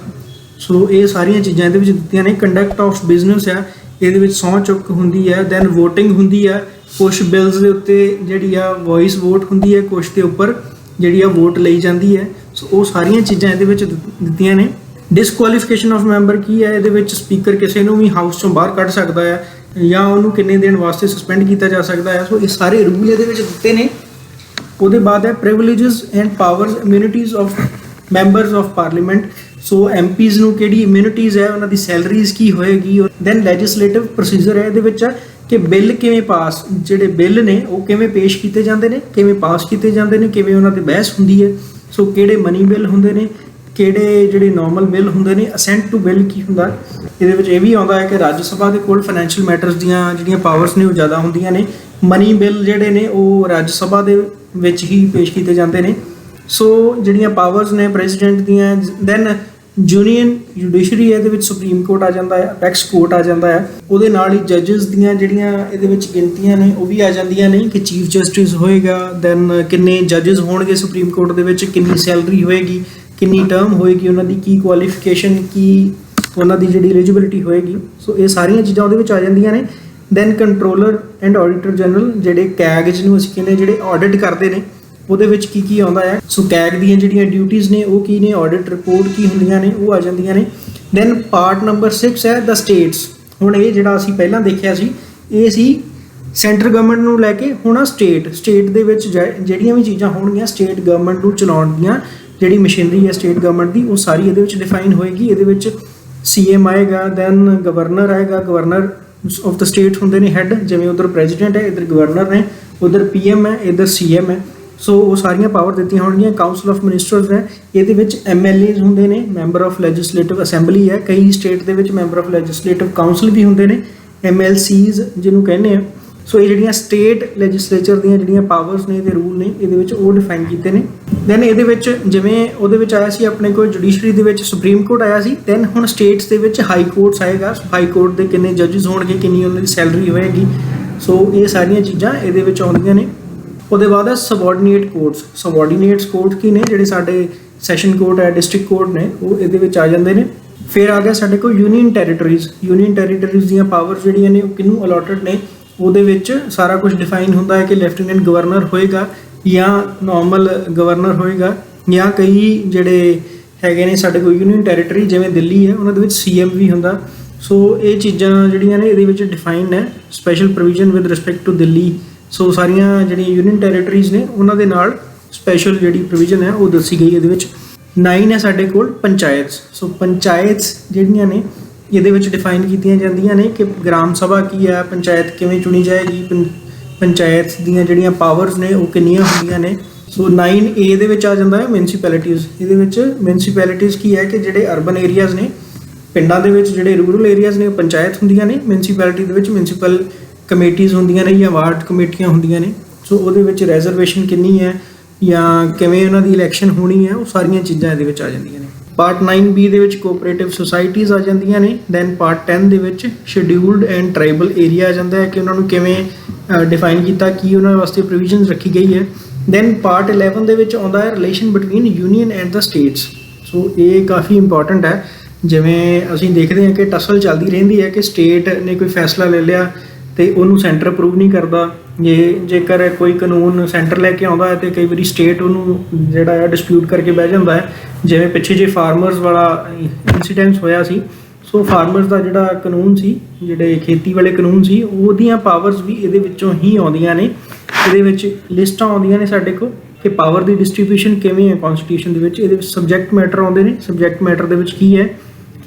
ਸੋ ਇਹ ਸਾਰੀਆਂ ਚੀਜ਼ਾਂ ਇਹਦੇ ਵਿੱਚ ਦਿੱਤੀਆਂ ਨੇ। ਕੰਡਕਟ ਆਫ ਬਿਜ਼ਨਸ ਹੈ, ਇਹਦੇ ਵਿੱਚ ਸਹੁੰ ਚੁੱਕ ਹੁੰਦੀ ਹੈ। ਦੈਨ ਵੋਟਿੰਗ ਹੁੰਦੀ ਹੈ, ਕੁਛ ਬਿਲਸ ਦੇ ਉੱਤੇ ਜਿਹੜੀ ਆ ਵੌਇਸ ਵੋਟ ਹੁੰਦੀ ਹੈ, ਕੁਛ ਦੇ ਉੱਪਰ ਜਿਹੜੀ ਆ ਵੋਟ ਲਈ ਜਾਂਦੀ ਹੈ। ਸੋ ਉਹ ਸਾਰੀਆਂ ਚੀਜ਼ਾਂ ਇਹਦੇ ਵਿੱਚ ਦਿੱਤੀਆਂ ਨੇ। ਡਿਸਕੁਆਲੀਫਿਕੇਸ਼ਨ ਆਫ ਮੈਂਬਰ ਕੀ ਹੈ, ਇਹਦੇ ਵਿੱਚ ਸਪੀਕਰ ਕਿਸੇ ਨੂੰ ਵੀ ਹਾਊਸ ਚੋਂ ਬਾਹਰ ਕੱਢ ਸਕਦਾ ਹੈ ਜਾਂ ਉਹਨੂੰ ਕਿੰਨੇ ਦਿਨ ਵਾਸਤੇ ਸਸਪੈਂਡ ਕੀਤਾ ਜਾ ਸਕਦਾ ਹੈ। ਸੋ ਇਹ ਸਾਰੇ ਰੂਲ ਇਹਦੇ ਵਿੱਚ ਦਿੱਤੇ ਨੇ। ਉਹਦੇ ਬਾਅਦ ਹੈ privileges and powers, immunities of members of parliament. So MPs ਨੂੰ ਕਿਹੜੀ ਇਮਿਊਨਿਟੀਜ਼ ਹੈ, ਉਹਨਾਂ ਦੀ ਸੈਲਰੀਜ਼ ਕੀ ਹੋਏਗੀ। ਦੈਨ ਲੈਜਿਸਲੇਟਿਵ ਪ੍ਰੋਸੀਜਰ ਹੈ, ਇਹਦੇ ਵਿੱਚ ਕਿ ਬਿੱਲ ਕਿਵੇਂ ਪਾਸ, ਜਿਹੜੇ ਬਿੱਲ ਨੇ ਉਹ ਕਿਵੇਂ ਪੇਸ਼ ਕੀਤੇ ਜਾਂਦੇ ਨੇ, ਕਿਵੇਂ ਪਾਸ ਕੀਤੇ ਜਾਂਦੇ ਨੇ, ਕਿਵੇਂ ਉਹਨਾਂ ਤੇ ਬਹਿਸ ਹੁੰਦੀ ਹੈ। ਸੋ ਕਿਹੜੇ ਮਨੀ ਬਿੱਲ ਹੁੰਦੇ ਨੇ, ਕਿਹੜੇ ਜਿਹੜੇ ਨਾਰਮਲ ਬਿੱਲ ਹੁੰਦੇ ਨੇ, ਅਸੈਂਟ ਟੂ ਬਿੱਲ ਕੀ ਹੁੰਦਾ। ਇਹਦੇ ਵਿੱਚ ਇਹ ਵੀ ਆਉਂਦਾ ਹੈ ਕਿ ਰਾਜ ਸਭਾ ਦੇ ਕੋਲ ਫਾਈਨੈਂਸ਼ੀਅਲ ਮੈਟਰਸ ਦੀਆਂ ਜਿਹੜੀਆਂ ਪਾਵਰਸ ਨੇ ਉਹ ਜ਼ਿਆਦਾ ਹੁੰਦੀਆਂ ਨੇ। ਮਨੀ ਬਿੱਲ ਜਿਹੜੇ ਨੇ ਉਹ ਰਾਜ ਸਭਾ ਦੇ ਵਿੱਚ ਹੀ ਪੇਸ਼ ਕੀਤੇ ਜਾਂਦੇ ਨੇ। ਸੋ ਜਿਹੜੀਆਂ ਪਾਵਰਸ ਨੇ ਪ੍ਰੈਜ਼ੀਡੈਂਟ ਦੀਆਂ। ਦੈਨ ਯੂਨੀਅਨ ਜੁਡੀਸ਼ਰੀ, ਇਹਦੇ ਵਿੱਚ ਸੁਪਰੀਮ ਕੋਰਟ ਆ ਜਾਂਦਾ ਹੈ, ਅਪੈਕਸ ਕੋਰਟ ਆ ਜਾਂਦਾ ਹੈ। ਉਹਦੇ ਨਾਲ ਹੀ ਜੱਜਸ ਦੀਆਂ ਜਿਹੜੀਆਂ ਇਹਦੇ ਵਿੱਚ ਗਿਣਤੀਆਂ ਨੇ ਉਹ ਵੀ ਆ ਜਾਂਦੀਆਂ ਨੇ ਕਿ ਚੀਫ ਜਸਟਿਸ ਹੋਏਗਾ, ਦੈਨ ਕਿੰਨੇ ਜੱਜਸ ਹੋਣਗੇ ਸੁਪਰੀਮ ਕੋਰਟ ਦੇ ਵਿੱਚ, ਕਿੰਨੀ ਸੈਲਰੀ ਹੋਏਗੀ, ਕਿੰਨੀ ਟਰਮ ਹੋਏਗੀ, ਉਹਨਾਂ ਦੀ ਕੀ ਕੁਆਲੀਫਿਕੇਸ਼ਨ, ਕੀ ਉਹਨਾਂ ਦੀ ਜਿਹੜੀ ਐਲੀਜੀਬਿਲਿਟੀ ਹੋਏਗੀ। ਸੋ ਇਹ ਸਾਰੀਆਂ ਚੀਜ਼ਾਂ ਉਹਦੇ ਵਿੱਚ ਆ ਜਾਂਦੀਆਂ ਨੇ। Then controller and auditor general, ਜਿਹੜੇ ਕੈਗ ਜਿਹਨੂੰ ਅਸੀਂ ਕਹਿੰਦੇ ਜਿਹੜੇ ਆਡਿਟ ਕਰਦੇ ਨੇ, ਉਹਦੇ ਵਿੱਚ ਕੀ ਕੀ ਆਉਂਦਾ ਹੈ। ਸੋ ਕੈਗ ਦੀਆਂ ਜਿਹੜੀਆਂ ਡਿਊਟੀਜ਼ ਨੇ ਉਹ ਕੀ ਨੇ, ਆਡਿਟ ਰਿਪੋਰਟ ਕੀ ਹੁੰਦੀਆਂ ਨੇ, ਉਹ ਆ ਜਾਂਦੀਆਂ ਨੇ। ਦੈਨ ਪਾਰਟ ਨੰਬਰ 6 ਹੈ ਦ ਸਟੇਟਸ। ਹੁਣ ਇਹ ਜਿਹੜਾ ਅਸੀਂ ਪਹਿਲਾਂ ਦੇਖਿਆ ਸੀ ਇਹ ਸੀ ਸੈਂਟਰ ਗਵਰਨਮੈਂਟ ਨੂੰ ਲੈ ਕੇ, ਹੁਣ ਸਟੇਟ ਦੇ ਵਿੱਚ ਜਿਹੜੀਆਂ ਵੀ ਚੀਜ਼ਾਂ ਹੋਣਗੀਆਂ ਸਟੇਟ ਗਵਰਨਮੈਂਟ ਨੂੰ ਚਲਾਉਣ ਦੀਆਂ, ਜਿਹੜੀ ਮਸ਼ੀਨਰੀ ਹੈ ਸਟੇਟ ਗਵਰਨਮੈਂਟ ਦੀ, ਉਹ ਸਾਰੀ ਇਹਦੇ ਵਿੱਚ ਡਿਫਾਈਨ ਹੋਏਗੀ। ਇਹਦੇ ਵਿੱਚ CM ਆਏਗਾ, ਦੈਨ ਗਵਰਨਰ ਆਏਗਾ, ਗਵਰਨਰ ਆਫ ਦ ਸਟੇਟ ਹੁੰਦੇ ਨੇ ਹੈੱਡ, ਜਿਵੇਂ ਉਧਰ ਪ੍ਰੈਜ਼ੀਡੈਂਟ ਹੈ, ਇੱਧਰ ਗਵਰਨਰ ਨੇ, ਉਧਰ PM ਹੈ, ਇੱਧਰ CM ਹੈ। ਸੋ ਉਹ ਸਾਰੀਆਂ ਪਾਵਰ ਦਿੱਤੀਆਂ ਹੋਣਗੀਆਂ। ਕਾਉਂਸਲ ਆਫ ਮਿਨਿਸਟਰਸ ਹੈ, ਇਹਦੇ ਵਿੱਚ MLAs ਹੁੰਦੇ ਨੇ, ਮੈਂਬਰ ਆਫ ਲੈਜਿਸਲੇਟਿਵ ਅਸੈਂਬਲੀ ਹੈ। ਕਈ ਸਟੇਟ ਦੇ ਵਿੱਚ ਮੈਂਬਰ ਆਫ ਲੈਜਿਸਲੇਟਿਵ ਕਾਉਂਸਲ ਵੀ ਹੁੰਦੇ ਨੇ, MLCs ਜਿਹਨੂੰ ਕਹਿੰਦੇ ਆ। ਸੋ ਇਹ ਜਿਹੜੀਆਂ ਸਟੇਟ ਲੈਜਿਸਲੇਚਰ ਦੀਆਂ ਜਿਹੜੀਆਂ ਪਾਵਰਸ ਨੇ ਤੇ ਰੂਲ ਨੇ ਇਹਦੇ ਵਿੱਚ ਉਹ ਡਿਫਾਈਨ ਕੀਤੇ ਨੇ। ਦੈਨ ਇਹਦੇ ਵਿੱਚ ਜਿਵੇਂ ਉਹਦੇ ਵਿੱਚ ਆਇਆ ਸੀ ਆਪਣੇ ਕੋਲ ਜੁਡੀਸ਼ਰੀ ਦੇ ਵਿੱਚ ਸੁਪਰੀਮ ਕੋਰਟ ਆਇਆ ਸੀ, ਦੈਨ ਹੁਣ ਸਟੇਟਸ ਦੇ ਵਿੱਚ ਹਾਈ ਕੋਰਟਸ ਆਏਗਾ। ਹਾਈ ਕੋਰਟ ਦੇ ਕਿੰਨੇ ਜੱਜਸ ਹੋਣਗੇ, ਕਿੰਨੀ ਉਹਨਾਂ ਦੀ ਸੈਲਰੀ ਹੋਏਗੀ, ਸੋ ਇਹ ਸਾਰੀਆਂ ਚੀਜ਼ਾਂ ਇਹਦੇ ਵਿੱਚ ਆਉਂਦੀਆਂ ਨੇ। ਉਹਦੇ ਬਾਅਦ ਹੈ ਸਬਆਰਡੀਨੇਟ ਕੋਰਟਸ। ਸਬਆਰਡੀਨੇਟਸ ਕੋਰਟ ਕੀ ਨੇ, ਜਿਹੜੇ ਸਾਡੇ ਸੈਸ਼ਨ ਕੋਰਟ ਹੈ, ਡਿਸਟ੍ਰਿਕਟ ਕੋਰਟ ਨੇ, ਉਹ ਇਹਦੇ ਵਿੱਚ ਆ ਜਾਂਦੇ ਨੇ। ਫਿਰ ਆ ਗਿਆ ਸਾਡੇ ਕੋਲ ਯੂਨੀਅਨ ਟੈਰੀਟਰੀਜ਼। ਯੂਨੀਅਨ ਟੈਰੀਟਰੀਜ਼ ਦੀਆਂ ਪਾਵਰਸ ਜਿਹੜੀਆਂ ਨੇ ਉਹ ਕਿਹਨੂੰ ਅਲੋਟਡ ਨੇ, ਉਹਦੇ ਵਿੱਚ ਸਾਰਾ ਕੁਝ ਡਿਫਾਈਨ ਹੁੰਦਾ ਹੈ ਕਿ ਲੈਫਟੀਨੈਂਟ ਗਵਰਨਰ ਹੋਏਗਾ ਜਾਂ ਨਾਰਮਲ ਗਵਰਨਰ ਹੋਏਗਾ, ਜਾਂ ਕਈ ਜਿਹੜੇ ਹੈਗੇ ਨੇ ਸਾਡੇ ਕੋਲ ਯੂਨੀਅਨ ਟੈਰੀਟਰੀ ਜਿਵੇਂ ਦਿੱਲੀ ਹੈ ਉਹਨਾਂ ਦੇ ਵਿੱਚ CM ਵੀ ਹੁੰਦਾ। ਸੋ ਇਹ ਚੀਜ਼ਾਂ ਜਿਹੜੀਆਂ ਨੇ ਇਹਦੇ ਵਿੱਚ ਡਿਫਾਈਨਡ ਹੈ, special provision with respect to Delhi. So ਸਾਰੀਆਂ ਜਿਹੜੀਆਂ ਯੂਨੀਅਨ ਟੈਰੀਟਰੀਜ਼ ਨੇ ਉਹਨਾਂ ਦੇ ਨਾਲ ਸਪੈਸ਼ਲ ਜਿਹੜੀ ਪ੍ਰੋਵੀਜ਼ਨ ਹੈ ਉਹ ਦੱਸੀ ਗਈ ਇਹਦੇ ਵਿੱਚ। 9 ਹੈ ਸਾਡੇ ਕੋਲ ਪੰਚਾਇਤਸ। ਸੋ ਪੰਚਾਇਤਸ ਜਿਹੜੀਆਂ ਨੇ ਇਹਦੇ ਵਿੱਚ ਡਿਫਾਈਨ ਕੀਤੀਆਂ ਜਾਂਦੀਆਂ ਨੇ ਕਿ ਗ੍ਰਾਮ ਸਭਾ ਕੀ ਹੈ, ਪੰਚਾਇਤ ਕਿਵੇਂ ਚੁਣੀ ਜਾਏਗੀ, ਪੰਚਾਇਤ ਦੀਆਂ ਜਿਹੜੀਆਂ ਪਾਵਰਸ ਨੇ ਉਹ ਕਿੰਨੀਆਂ ਹੁੰਦੀਆਂ ਨੇ। ਸੋ 9A ਦੇ ਵਿੱਚ ਆ ਜਾਂਦਾ ਹੈ ਮਿਊਨਿਸਪੈਲਿਟੀਜ਼। ਇਹਦੇ ਵਿੱਚ ਮਿਊਨਿਸਪੈਲਿਟੀਜ਼ ਕੀ ਹੈ ਕਿ ਜਿਹੜੇ ਅਰਬਨ ਏਰੀਆਜ਼ ਨੇ, ਪਿੰਡਾਂ ਦੇ ਵਿੱਚ ਜਿਹੜੇ ਰੂਰਲ ਏਰੀਆਜ਼ ਨੇ ਉਹ ਪੰਚਾਇਤ ਹੁੰਦੀਆਂ ਨੇ। ਮਿਊਨਿਸਪੈਲਿਟੀ ਦੇ ਵਿੱਚ ਮਿਊਨਿਸਪਲ ਕਮੇਟੀਜ਼ ਹੁੰਦੀਆਂ ਨੇ ਜਾਂ ਵਾਰਡ ਕਮੇਟੀਆਂ ਹੁੰਦੀਆਂ ਨੇ। ਸੋ ਉਹਦੇ ਵਿੱਚ ਰਿਜ਼ਰਵੇਸ਼ਨ ਕਿੰਨੀ ਹੈ ਜਾਂ ਕਿਵੇਂ ਉਹਨਾਂ ਦੀ ਇਲੈਕਸ਼ਨ ਹੋਣੀ ਹੈ, ਉਹ ਸਾਰੀਆਂ ਚੀਜ਼ਾਂ ਇਹਦੇ ਵਿੱਚ ਆ ਜਾਂਦੀਆਂ ਨੇ। ਪਾਰਟ 9B ਦੇ ਵਿੱਚ ਕੋਆਪਰੇਟਿਵ ਸੁਸਾਇਟੀਜ਼ ਆ ਜਾਂਦੀਆਂ ਨੇ। ਦੈਨ ਪਾਰਟ 10 ਦੇ ਵਿੱਚ ਸ਼ਡਿਊਲਡ ਐਂਡ ਟ੍ਰਾਈਬਲ ਏਰੀਆ ਆ ਜਾਂਦਾ ਹੈ ਕਿ ਉਹਨਾਂ ਨੂੰ ਕਿਵੇਂ ਡਿਫਾਈਨ ਕੀਤਾ, ਕੀ ਉਹਨਾਂ ਵਾਸਤੇ ਪ੍ਰੋਵੀਜ਼ਨਸ ਰੱਖੀ ਗਈ ਹੈ। ਦੈਨ ਪਾਰਟ 11 ਦੇ ਵਿੱਚ ਆਉਂਦਾ ਹੈ relation between union and the states. So ਇਹ ਕਾਫੀ ਇੰਪੋਰਟੈਂਟ ਹੈ। ਜਿਵੇਂ ਅਸੀਂ ਦੇਖਦੇ ਹਾਂ ਕਿ ਟਸਲ ਚੱਲਦੀ ਰਹਿੰਦੀ ਹੈ ਕਿ ਸਟੇਟ ਨੇ ਕੋਈ ਫੈਸਲਾ ਲੈ ਲਿਆ ਤੇ ਉਹਨੂੰ ਸੈਂਟਰ ਅਪਰੂਵ ਨਹੀਂ ਕਰਦਾ। ਜੇਕਰ ਕੋਈ ਕਾਨੂੰਨ ਸੈਂਟਰ ਲੈ ਕੇ ਆਉਂਦਾ ਹੈ ਤੇ ਕਈ ਵਾਰੀ ਸਟੇਟ ਉਹਨੂੰ ਜਿਹੜਾ ਹੈ ਡਿਸਪਿਊਟ ਕਰਕੇ ਬਹਿ ਜਾਂਦਾ ਹੈ। ਜਿਵੇਂ ਪਿੱਛੇ ਜੇ ਫਾਰਮਰਸ ਵਾਲਾ ਇਨਸੀਡੈਂਸ ਹੋਇਆ ਸੀ। ਸੋ ਫਾਰਮਰਸ ਦਾ ਜਿਹੜਾ ਕਾਨੂੰਨ ਸੀ, ਜਿਹੜੇ ਖੇਤੀ ਵਾਲੇ ਕਾਨੂੰਨ ਸੀ, ਉਹਦੀਆਂ ਪਾਵਰਸ ਵੀ ਇਹਦੇ ਵਿੱਚੋਂ ਹੀ ਆਉਂਦੀਆਂ ਨੇ। ਇਹਦੇ ਵਿੱਚ ਲਿਸਟਾਂ ਆਉਂਦੀਆਂ ਨੇ ਸਾਡੇ ਕੋਲ ਕਿ ਪਾਵਰ ਦੀ ਡਿਸਟ੍ਰੀਬਿਊਸ਼ਨ ਕਿਵੇਂ ਹੈ ਕਨਸਟੀਟਿਊਸ਼ਨ ਦੇ ਵਿੱਚ। ਇਹਦੇ ਵਿੱਚ ਸਬਜੈਕਟ ਮੈਟਰ ਆਉਂਦੇ ਨੇ। ਸਬਜੈਕਟ ਮੈਟਰ ਦੇ ਵਿੱਚ ਕੀ ਹੈ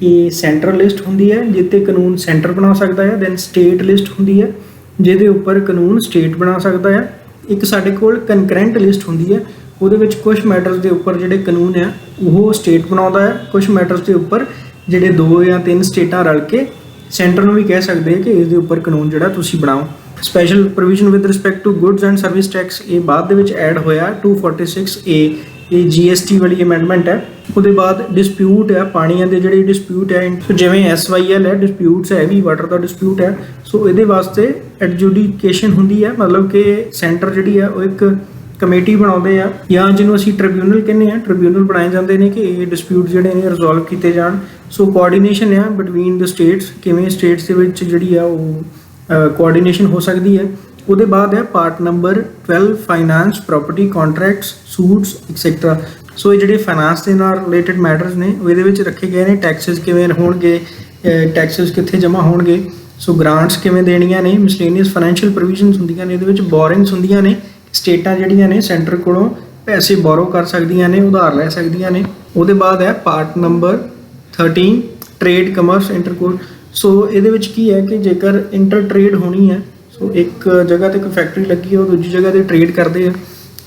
ਕਿ ਸੈਂਟਰਲ ਲਿਸਟ ਹੁੰਦੀ ਹੈ ਜਿਹਦੇ ਕਾਨੂੰਨ ਸੈਂਟਰ ਬਣਾ ਸਕਦਾ ਹੈ। ਦੈਨ ਸਟੇਟ ਲਿਸਟ ਹੁੰਦੀ ਹੈ ਜਿਹਦੇ ਉੱਪਰ ਕਾਨੂੰਨ ਸਟੇਟ ਬਣਾ ਸਕਦਾ ਹੈ। ਇੱਕ ਸਾਡੇ ਕੋਲ ਕੰਕਰੈਂਟ ਲਿਸਟ ਹੁੰਦੀ ਹੈ, ਉਹਦੇ ਵਿੱਚ ਕੁਝ ਮੈਟਰਸ ਦੇ ਉੱਪਰ ਜਿਹੜੇ ਕਾਨੂੰਨ ਆ ਉਹ ਸਟੇਟ ਬਣਾਉਂਦਾ ਹੈ। ਕੁਝ ਮੈਟਰਸ ਦੇ ਉੱਪਰ ਜਿਹੜੇ 2 ਜਾਂ 3 ਸਟੇਟਾਂ ਰਲ ਕੇ ਸੈਂਟਰ ਨੂੰ ਵੀ ਕਹਿ ਸਕਦੇ ਕਿ ਇਸ ਦੇ ਉੱਪਰ ਕਾਨੂੰਨ ਜਿਹੜਾ ਤੁਸੀਂ ਬਣਾਓ। Special provision with respect to goods and service tax, ਇਹ ਬਾਅਦ ਦੇ ਵਿੱਚ ਐਡ ਹੋਇਆ 246A। ਇਹ GST ਵਾਲੀ ਅਮੈਂਡਮੈਂਟ ਹੈ। ਉਹਦੇ ਬਾਅਦ ਡਿਸਪਿਊਟ ਹੈ, ਪਾਣੀਆਂ ਦੇ ਜਿਹੜੇ ਡਿਸਪਿਊਟ ਹੈ, ਸੋ ਜਿਵੇਂ SYL ਹੈ ਡਿਸਪਿਊਟਸ ਹੈ, ਵੀ ਵਾਟਰ ਦਾ ਡਿਸਪਿਊਟ ਹੈ। ਸੋ ਇਹਦੇ ਵਾਸਤੇ ਐਡਜੂਡੀਕੇਸ਼ਨ ਹੁੰਦੀ ਹੈ, ਮਤਲਬ ਕਿ ਸੈਂਟਰ ਜਿਹੜੀ ਹੈ ਉਹ ਇੱਕ ਕਮੇਟੀ ਬਣਾਉਂਦੇ ਆ ਜਾਂ ਜਿਹਨੂੰ ਅਸੀਂ ਟ੍ਰਿਬਿਊਨਲ ਕਹਿੰਦੇ ਆ। ਟ੍ਰਿਬਿਊਨਲ ਬਣਾਏ ਜਾਂਦੇ ਨੇ ਕਿ ਇਹ ਡਿਸਪਿਊਟ ਜਿਹੜੇ ਨੇ ਰਿਜ਼ੋਲਵ ਕੀਤੇ ਜਾਣ। ਸੋ ਕੋਆਰਡੀਨੇਸ਼ਨ ਆ ਬਿਟਵੀਨ ਦ ਸਟੇਟਸ, ਕਿਵੇਂ ਸਟੇਟਸ ਦੇ ਵਿੱਚ ਜਿਹੜੀ ਆ ਉਹ ਕੋਆਰਡੀਨੇਸ਼ਨ ਹੋ ਸਕਦੀ ਹੈ। ਉਹਦੇ ਬਾਅਦ ਹੈ part number 12 finance, property, contracts, suits etcetera. So ਇਹ ਜਿਹੜੇ ਫਾਈਨਾਂਸ ਦੇ ਨਾਲ ਰਿਲੇਟਡ ਮੈਟਰਸ ਨੇ ਉਹ ਇਹਦੇ ਵਿੱਚ ਰੱਖੇ ਗਏ ਨੇ। ਟੈਕਸਿਸ ਕਿਵੇਂ ਹੋਣਗੇ, ਟੈਕਸਿਸ ਕਿੱਥੇ ਜਮ੍ਹਾਂ ਹੋਣਗੇ, ਸੋ ਗ੍ਰਾਂਟਸ ਕਿਵੇਂ ਦੇਣੀਆਂ ਨੇ, ਮਿਸਲੇਨੀਅਸ ਫਾਈਨੈਂਸ਼ੀਅਲ ਪ੍ਰੋਵੀਜ਼ਨਸ ਹੁੰਦੀਆਂ ਨੇ। ਇਹਦੇ ਵਿੱਚ ਬੋਰਿੰਗਸ ਹੁੰਦੀਆਂ ਨੇ, ਸਟੇਟਾਂ ਜਿਹੜੀਆਂ ਨੇ ਸੈਂਟਰ ਕੋਲੋਂ ਪੈਸੇ ਬੋਰੋ ਕਰ ਸਕਦੀਆਂ ਨੇ, ਉਧਾਰ ਲੈ ਸਕਦੀਆਂ ਨੇ। ਉਹਦੇ ਬਾਅਦ ਹੈ part number 13 trade, commerce, intercourse. So ਇਹਦੇ ਵਿੱਚ ਕੀ ਹੈ ਕਿ ਜੇਕਰ ਇੰਟਰ ਟ੍ਰੇਡ ਹੋਣੀ ਹੈ, ਸੋ ਇੱਕ ਜਗ੍ਹਾ ਤੇ ਕੋਈ ਫੈਕਟਰੀ ਲੱਗੀ ਹੈ, ਉਹ ਦੂਜੀ ਜਗ੍ਹਾ ਤੇ ਟ੍ਰੇਡ ਕਰਦੇ ਆ।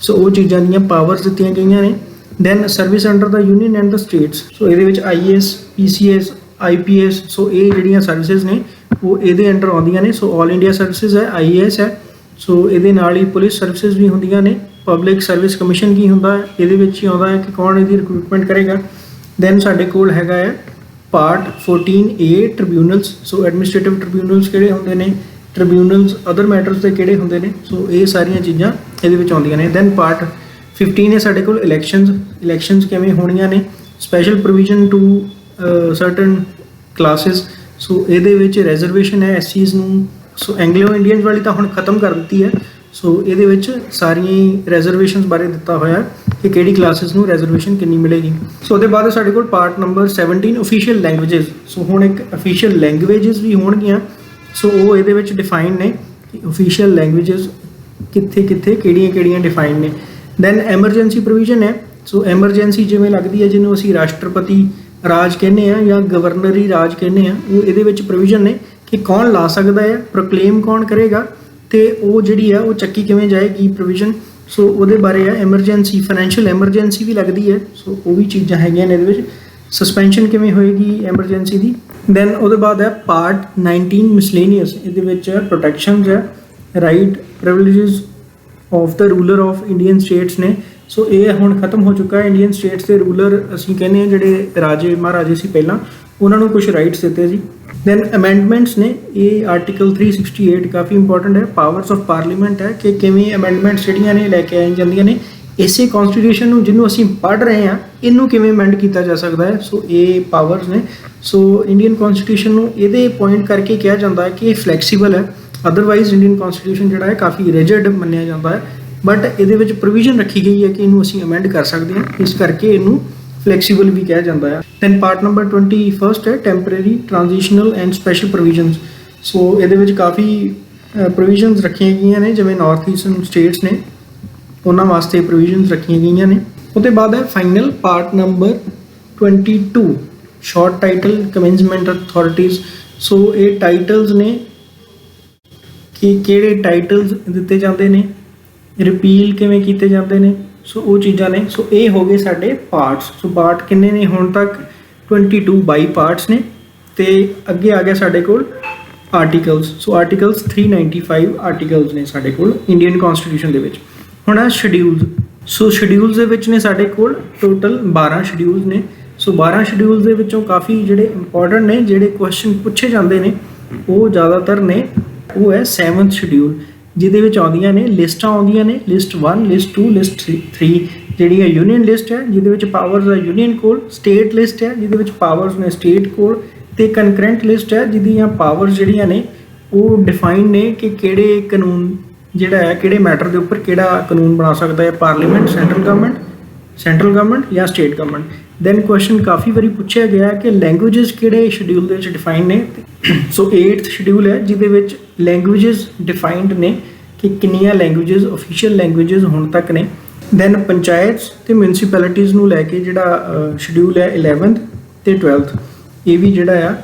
ਸੋ ਉਹ ਚੀਜ਼ਾਂ ਦੀਆਂ ਪਾਵਰਸ ਦਿੱਤੀਆਂ ਗਈਆਂ ਨੇ। Then service under the union and the states. So ਇਹਦੇ ਵਿੱਚ IAS, PCS, IPS, ਸੋ ਇਹ ਜਿਹੜੀਆਂ ਸਰਵਿਸਿਜ਼ ਨੇ ਉਹ ਇਹਦੇ ਅੰਡਰ ਆਉਂਦੀਆਂ ਨੇ। ਸੋ ਆਲ ਇੰਡੀਆ ਸਰਵਿਸਿਜ਼ ਹੈ, IAS ਹੈ। ਸੋ ਇਹਦੇ ਨਾਲ ਹੀ ਪੁਲਿਸ ਸਰਵਿਸਿਜ਼ ਵੀ ਹੁੰਦੀਆਂ ਨੇ। ਪਬਲਿਕ ਸਰਵਿਸ ਕਮਿਸ਼ਨ ਕੀ ਹੁੰਦਾ ਹੈ, ਇਹਦੇ ਵਿੱਚ ਹੀ ਆਉਂਦਾ ਹੈ ਕਿ ਕੌਣ ਇਹਦੀ ਰਿਕਰੂਟਮੈਂਟ ਕਰੇਗਾ। ਦੈਨ ਸਾਡੇ ਕੋਲ ਹੈਗਾ ਹੈ ਪਾਰਟ 14A ਟ੍ਰਿਬਿਊਨਲਸ। ਸੋ ਐਡਮਿਨਿਸਟ੍ਰੇਟਿਵ ਟ੍ਰਿਬਿਊਨਲਸ ਕਿਹੜੇ ਹੁੰਦੇ ਨੇ, ਟ੍ਰਿਬਿਊਨਲਸ ਅਦਰ ਮੈਟਰਸ ਦੇ ਕਿਹੜੇ ਹੁੰਦੇ ਨੇ। ਸੋ ਇਹ ਸਾਰੀਆਂ ਚੀਜ਼ਾਂ ਇਹਦੇ ਵਿੱਚ ਆਉਂਦੀਆਂ ਨੇ। ਦੈਨ ਪਾਰਟ 15 ਹੈ ਸਾਡੇ ਕੋਲ ਇਲੈਕਸ਼ਨਸ ਕਿਵੇਂ ਹੋਣੀਆਂ ਨੇ, special provision to certain classes. So ਇਹਦੇ ਵਿੱਚ ਰਿਜ਼ਰਵੇਸ਼ਨ ਹੈ SCs ਨੂੰ। ਸੋ ਐਂਗਲੋ ਇੰਡੀਅਨਸ ਵਾਲੀ ਤਾਂ ਹੁਣ ਖਤਮ ਕਰ ਦਿੱਤੀ ਹੈ। ਸੋ ਇਹਦੇ ਵਿੱਚ ਸਾਰੀਆਂ ਰਿਜ਼ਰਵੇਸ਼ਨਸ ਬਾਰੇ ਦਿੱਤਾ ਹੋਇਆ ਕਿ ਕਿਹੜੀ ਕਲਾਸਿਸ ਨੂੰ ਰਿਜ਼ਰਵੇਸ਼ਨ ਕਿੰਨੀ ਮਿਲੇਗੀ। ਸੋ ਉਹਦੇ ਬਾਅਦ ਸਾਡੇ ਕੋਲ ਪਾਰਟ ਨੰਬਰ 17 ਓਫੀਸ਼ੀਅਲ ਲੈਂਗੁਏਜਸ। ਸੋ ਹੁਣ ਇੱਕ ਅਫੀਸ਼ੀਅਲ ਲੈਂਗੁਏਜਸ ਵੀ ਹੋਣਗੀਆਂ। ਸੋ ਉਹ ਇਹਦੇ ਵਿੱਚ ਡਿਫਾਈਨ ਨੇ ਕਿ ਓਫੀਸ਼ੀਅਲ ਲੈਂਗੁਏਜਸ ਕਿੱਥੇ ਕਿਹੜੀਆਂ ਡਿਫਾਈਨ ਨੇ। ਦੈਨ ਐਮਰਜੈਂਸੀ ਪ੍ਰੋਵੀਜ਼ਨ ਹੈ। ਸੋ ਐਮਰਜੈਂਸੀ ਜਿਵੇਂ ਲੱਗਦੀ ਹੈ ਜਿਹਨੂੰ ਅਸੀਂ ਰਾਸ਼ਟਰਪਤੀ ਰਾਜ ਕਹਿੰਦੇ ਆ ਜਾਂ ਗਵਰਨਰੀ ਰਾਜ ਕਹਿੰਦੇ ਆ, ਉਹ ਇਹਦੇ ਵਿੱਚ ਪ੍ਰੋਵੀਜ਼ਨ ਨੇ ਕਿ ਕੌਣ ਲਾ ਸਕਦਾ ਹੈ, ਪ੍ਰੋਕਲੇਮ ਕੌਣ ਕਰੇਗਾ ਤੇ ਉਹ ਜਿਹੜੀ ਆ ਉਹ ਚੱਕੀ ਕਿਵੇਂ ਜਾਏਗੀ ਪ੍ਰੋਵੀਜ਼ਨ। ਸੋ ਉਹਦੇ ਬਾਰੇ ਆ। ਐਮਰਜੈਂਸੀ, ਫਾਈਨੈਂਸ਼ੀਅਲ ਐਮਰਜੈਂਸੀ ਵੀ ਲੱਗਦੀ ਹੈ। ਸੋ ਉਹ ਵੀ ਚੀਜ਼ਾਂ ਹੈਗੀਆਂ ਨੇ ਇਹਦੇ ਵਿੱਚ। ਸਸਪੈਂਸ਼ਨ ਕਿਵੇਂ ਹੋਏਗੀ ਐਮਰਜੈਂਸੀ ਦੀ। ਦੈਨ ਉਹਦੇ ਬਾਅਦ ਹੈ ਪਾਰਟ 19 ਮਿਸਲੇਨੀਅਸ। ਇਹਦੇ ਵਿੱਚ ਪ੍ਰੋਟੈਕਸ਼ਨਸ ਹੈ, right privileges of the ruler of Indian states ਨੇ। ਸੋ ਇਹ ਹੁਣ ਖਤਮ ਹੋ ਚੁੱਕਾ ਹੈ। ਇੰਡੀਅਨ ਸਟੇਟਸ ਦੇ ਰੂਲਰ ਅਸੀਂ ਕਹਿੰਦੇ ਹਾਂ ਜਿਹੜੇ ਰਾਜੇ ਮਹਾਰਾਜੇ ਸੀ ਪਹਿਲਾਂ, ਉਹਨਾਂ ਨੂੰ ਕੁਝ ਰਾਈਟਸ ਦਿੱਤੇ ਸੀ। ਦੈਨ ਅਮੈਂਡਮੈਂਟਸ ਨੇ, ਇਹ ਆਰਟੀਕਲ 368 ਕਾਫੀ ਇੰਪੋਰਟੈਂਟ ਹੈ। ਪਾਵਰਸ ਆਫ ਪਾਰਲੀਮੈਂਟ ਹੈ ਕਿ ਕਿਵੇਂ ਅਮੈਂਡਮੈਂਟਸ ਜਿਹੜੀਆਂ ਨੇ ਲੈ ਕੇ ਆਈਆਂ ਜਾਂਦੀਆਂ ਨੇ। ਇਸੇ ਕਨਸਟੀਟਿਊਸ਼ਨ ਨੂੰ ਜਿਹਨੂੰ ਅਸੀਂ ਪੜ੍ਹ ਰਹੇ ਹਾਂ ਇਹਨੂੰ ਕਿਵੇਂ ਅਮੈਂਡ ਕੀਤਾ ਜਾ ਸਕਦਾ ਹੈ। ਸੋ ਇਹ ਪਾਵਰਸ ਨੇ। ਸੋ ਇੰਡੀਅਨ ਕਨਸਟੀਟਿਊਸ਼ਨ ਨੂੰ ਇਹਦੇ ਪੁਆਇੰਟ ਕਰਕੇ ਕਿਹਾ ਜਾਂਦਾ ਹੈ ਕਿ ਇਹ ਫਲੈਕਸੀਬਲ ਹੈ। ਅਦਰਵਾਈਜ਼ ਇੰਡੀਅਨ ਕਨਸਟੀਟਿਊਸ਼ਨ ਜਿਹੜਾ ਹੈ ਕਾਫੀ ਰਿਜਿਡ ਮੰਨਿਆ ਜਾਂਦਾ ਹੈ, ਬਟ ਇਹਦੇ ਵਿੱਚ ਪ੍ਰੋਵੀਜ਼ਨ ਰੱਖੀ ਗਈ ਹੈ ਕਿ ਇਹਨੂੰ ਅਸੀਂ ਅਮੈਂਡ ਕਰ ਸਕਦੇ ਹਾਂ, ਇਸ ਕਰਕੇ ਇਹਨੂੰ ਫਲੈਕਸੀਬਲ ਵੀ ਕਿਹਾ ਜਾਂਦਾ ਹੈ। ਦੈਨ ਪਾਰਟ ਨੰਬਰ 21 ਹੈ ਟੈਂਪਰੇਰੀ ਟ੍ਰਾਂਜੀਸ਼ਨਲ ਐਂਡ ਸਪੈਸ਼ਲ ਪ੍ਰੋਵੀਜ਼ਨਸ। ਸੋ ਇਹਦੇ ਵਿੱਚ ਕਾਫੀ ਪ੍ਰੋਵੀਜ਼ਨਸ ਰੱਖੀਆਂ ਗਈਆਂ ਨੇ, ਜਿਵੇਂ ਨਾਰਥ ਈਸਟਰਨ ਸਟੇਟਸ ਨੇ ਉਹਨਾਂ ਵਾਸਤੇ ਪ੍ਰੋਵੀਜ਼ਨਸ ਰੱਖੀਆਂ ਗਈਆਂ ਨੇ। ਉਹਦੇ ਬਾਅਦ ਹੈ final part number 22 short title commencement authorities. So ਇਹ ਟਾਈਟਲਸ ਨੇ ਕਿ ਕਿਹੜੇ ਟਾਈਟਲਸ ਦਿੱਤੇ ਜਾਂਦੇ ਨੇ, ਰਿਪੀਲ ਕਿਵੇਂ ਕੀਤੇ ਜਾਂਦੇ ਨੇ, ਸੋ ਉਹ ਚੀਜ਼ਾਂ ਨੇ। ਸੋ ਇਹ ਹੋ ਗਏ ਸਾਡੇ ਪਾਰਟਸ। ਸੋ ਪਾਰਟ ਕਿੰਨੇ ਨੇ ਹੁਣ ਤੱਕ? 22 22 ਪਾਰਟਸ ਨੇ। ਤੇ ਅੱਗੇ ਆ ਗਿਆ ਸਾਡੇ ਕੋਲ ਆਰਟੀਕਲਸ। ਸੋ ਆਰਟੀਕਲਸ 395 ਆਰਟੀਕਲਸ ਨੇ ਸਾਡੇ ਕੋਲ ਇੰਡੀਅਨ ਕਨਸਟੀਟਿਊਸ਼ਨ ਦੇ ਵਿੱਚ। ਹੁਣ ਆ ਸ਼ਡਿਊਲਸ। ਸੋ ਸ਼ਡਿਊਲਸ ਦੇ ਵਿੱਚ ਨੇ ਸਾਡੇ ਕੋਲ ਟੋਟਲ 12 ਸ਼ਡਿਊਲਸ ਨੇ। ਸੋ 12 ਸ਼ਡਿਊਲਸ ਦੇ ਵਿੱਚੋਂ ਕਾਫੀ ਜਿਹੜੇ ਇੰਪੋਰਟੈਂਟ ਨੇ, ਜਿਹੜੇ ਕੁਐਸਚਨ ਪੁੱਛੇ ਜਾਂਦੇ ਨੇ ਉਹ ਜ਼ਿਆਦਾਤਰ ਨੇ, ਉਹ ਹੈ 7th ਸ਼ਡਿਊਲ, ਜਿਹਦੇ ਵਿੱਚ ਆਉਂਦੀਆਂ ਨੇ ਲਿਸਟਾਂ ਆਉਂਦੀਆਂ ਨੇ, ਲਿਸਟ 1 ਲਿਸਟ 2 ਲਿਸਟ 3 ਜਿਹੜੀ ਹੈ ਯੂਨੀਅਨ ਲਿਸਟ ਹੈ ਜਿਹਦੇ ਵਿੱਚ ਪਾਵਰਸ ਹੈ ਯੂਨੀਅਨ ਕੋਲ, ਸਟੇਟ ਲਿਸਟ ਹੈ ਜਿਹਦੇ ਵਿੱਚ ਪਾਵਰਸ ਨੇ ਸਟੇਟ ਕੋਲ, ਤੇ ਕੰਕਰੈਂਟ ਲਿਸਟ ਹੈ ਜਿਹਦੀਆਂ ਪਾਵਰਸ ਜਿਹੜੀਆਂ ਨੇ ਉਹ ਡਿਫਾਈਨ ਨੇ ਕਿ ਕਿਹੜੇ ਕਾਨੂੰਨ ਜਿਹੜਾ ਹੈ ਕਿਹੜੇ ਮੈਟਰ ਦੇ ਉੱਪਰ ਕਿਹੜਾ ਕਾਨੂੰਨ ਬਣਾ ਸਕਦਾ ਹੈ ਪਾਰਲੀਮੈਂਟ, ਸੈਂਟਰਲ ਗਵਰਨਮੈਂਟ ਜਾਂ ਸਟੇਟ ਗਵਰਨਮੈਂਟ। ਦੈਨ ਕੁਐਸਚਨ ਕਾਫੀ ਵਾਰੀ ਪੁੱਛਿਆ ਗਿਆ ਕਿ ਲੈਂਗੁਏਜਸ ਕਿਹੜੇ ਸ਼ਡਿਊਲ ਦੇ ਵਿੱਚ ਡਿਫਾਈਨ ਨੇ। ਸੋ 8th ਸ਼ਡਿਊਲ ਹੈ ਜਿਹਦੇ ਵਿੱਚ ਲੈਂਗੁਏਜਸ ਡਿਫਾਈਨਡ ਨੇ ਕਿ ਕਿੰਨੀਆਂ ਲੈਂਗੁਏਜਸ ਅਫੀਸ਼ੀਅਲ ਲੈਂਗੁਏਜਸ ਹੁਣ ਤੱਕ ਨੇ। ਦੈਨ ਪੰਚਾਇਤਸ ਤੇ ਮਿਊਨਿਸਪੈਲਿਟੀਜ਼ ਨੂੰ ਲੈ ਕੇ ਜਿਹੜਾ ਸ਼ਡਿਊਲ ਹੈ 11th ਤੇ 12th, ਇਹ ਵੀ ਜਿਹੜਾ ਆ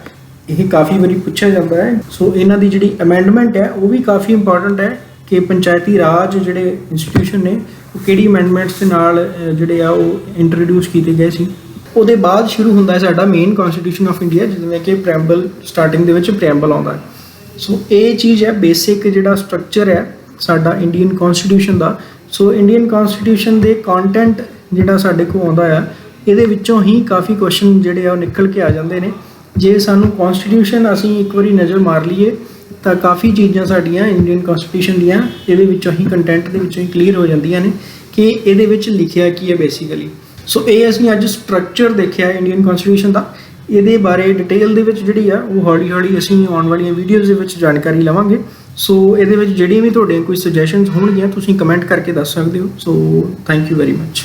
ਇਹ ਕਾਫੀ ਵਾਰੀ ਪੁੱਛਿਆ ਜਾਂਦਾ ਹੈ। ਸੋ ਇਹਨਾਂ ਦੀ ਜਿਹੜੀ ਅਮੈਂਡਮੈਂਟ ਹੈ ਉਹ ਵੀ ਕਾਫੀ ਇੰਪੋਰਟੈਂਟ ਹੈ ਕਿ ਪੰਚਾਇਤੀ ਰਾਜ ਜਿਹੜੇ ਇੰਸਟੀਟਿਊਸ਼ਨ ਨੇ ਉਹ ਕਿਹੜੀ ਅਮੈਂਡਮੈਂਟਸ ਦੇ ਨਾਲ ਜਿਹੜੇ ਆ ਉਹ ਇੰਟਰੋਡਿਊਸ ਕੀਤੇ ਗਏ ਸੀ। ਉਹਦੇ ਬਾਅਦ ਸ਼ੁਰੂ ਹੁੰਦਾ ਹੈ ਸਾਡਾ ਮੇਨ ਕਨਸਟੀਟਿਊਸ਼ਨ ਆਫ ਇੰਡੀਆ, ਜਿਵੇਂ ਕਿ ਪ੍ਰੈਂਬਲ, ਸਟਾਰਟਿੰਗ ਦੇ ਵਿੱਚ ਪ੍ਰੈਂਬਲ ਆਉਂਦਾ ਹੈ। ਸੋ ਇਹ ਚੀਜ਼ ਹੈ ਬੇਸਿਕ ਜਿਹੜਾ ਸਟਰਕਚਰ ਹੈ ਸਾਡਾ ਇੰਡੀਅਨ ਕਨਸਟੀਟਿਊਸ਼ਨ ਦਾ। ਸੋ ਇੰਡੀਅਨ ਕਨਸਟੀਟਿਊਸ਼ਨ ਦੇ ਕੰਟੈਂਟ ਜਿਹੜਾ ਸਾਡੇ ਕੋਲ ਆਉਂਦਾ ਆ, ਇਹਦੇ ਵਿੱਚੋਂ ਹੀ ਕਾਫੀ ਕੁਐਸਚਨ ਜਿਹੜੇ ਆ ਉਹ ਨਿਕਲ ਕੇ ਆ ਜਾਂਦੇ ਨੇ। ਜੇ ਸਾਨੂੰ ਕਨਸਟੀਟਿਊਸ਼ਨ ਅਸੀਂ ਇੱਕ ਵਾਰੀ ਨਜ਼ਰ ਮਾਰ ਲਈਏ ਤਾਂ ਕਾਫੀ ਚੀਜ਼ਾਂ ਸਾਡੀਆਂ ਇੰਡੀਅਨ ਕਨਸਟੀਟਿਊਸ਼ਨ ਦੀਆਂ ਇਹਦੇ ਵਿੱਚੋਂ ਹੀ ਕੰਟੈਂਟ ਦੇ ਵਿੱਚੋਂ ਹੀ ਕਲੀਅਰ ਹੋ ਜਾਂਦੀਆਂ ਨੇ ਕਿ ਇਹਦੇ ਵਿੱਚ ਲਿਖਿਆ ਕੀ ਹੈ ਬੇਸਿਕਲੀ। ਸੋ ਇਹ ਅਸੀਂ ਅੱਜ ਸਟਰਕਚਰ ਦੇਖਿਆ ਇੰਡੀਅਨ ਕਨਸਟੀਟਿਊਸ਼ਨ ਦਾ। ਇਹਦੇ ਬਾਰੇ ਡਿਟੇਲ ਦੇ ਵਿੱਚ ਜਿਹੜੀ ਆ ਉਹ ਹੌਲੀ ਹੌਲੀ ਅਸੀਂ ਆਉਣ ਵਾਲੀਆਂ ਵੀਡੀਓਜ਼ ਦੇ ਵਿੱਚ ਜਾਣਕਾਰੀ ਲਵਾਂਗੇ। ਸੋ ਇਹਦੇ ਵਿੱਚ ਜਿਹੜੀਆਂ ਵੀ ਤੁਹਾਡੀਆਂ ਕੋਈ ਸੁਜੈਸ਼ਨਸ ਹੋਣਗੀਆਂ ਤੁਸੀਂ ਕਮੈਂਟ ਕਰਕੇ ਦੱਸ ਸਕਦੇ ਹੋ। So thank you very much.